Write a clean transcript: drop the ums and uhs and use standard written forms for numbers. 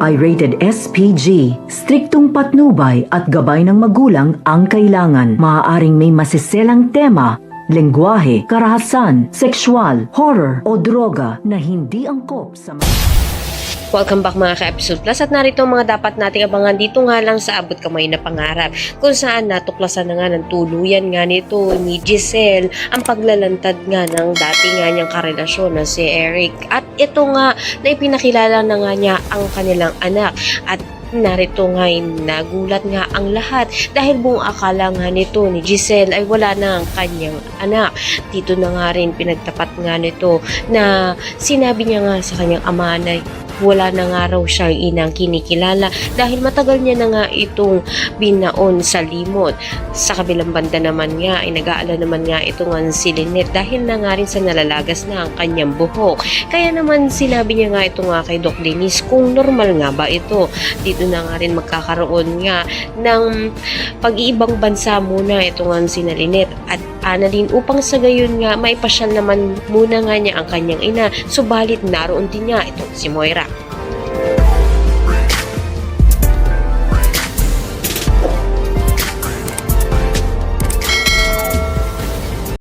ay rated SPG. Striktong patnubay at gabay ng magulang ang kailangan. Maaaring may masiselang tema, lengguwahe, karahasan, sexual, horror o droga na hindi angkop sa Welcome back mga ka-Episode Plus at narito ang mga dapat nating abangan dito nga lang sa Abot Kamay na Pangarap, kung saan natuklasan na nga ng tuluyan nga nito ni Giselle ang paglalantad nga ng dati nga niyang karelasyon na si Eric, at ito nga na ipinakilala na nga niya ang kanilang anak. At narito nga nagulat nga ang lahat dahil buong akala nga nito ni Giselle ay wala na ang kanyang anak. Dito na nga rin pinagtapat nga nito na sinabi niya nga sa kanyang ama na wala na nga raw siyang inang kinikilala dahil matagal niya na nga itong binaon sa limot. Sa kabilang banda naman nga ay nag-aala naman nga ito nga si Lynette dahil na nga rin sa nalalagas na ang kanyang buhok. Kaya naman sinabi niya nga ito nga kay Doc Denise kung normal nga ba ito. Dito na nga rin magkakaroon nga ng pag-iibang bansa muna ito nga si Lynette at Annalyn upang sa gayon nga maipasyal naman muna nga niya ang kanyang ina, subalit naroon din niya itong si Moira.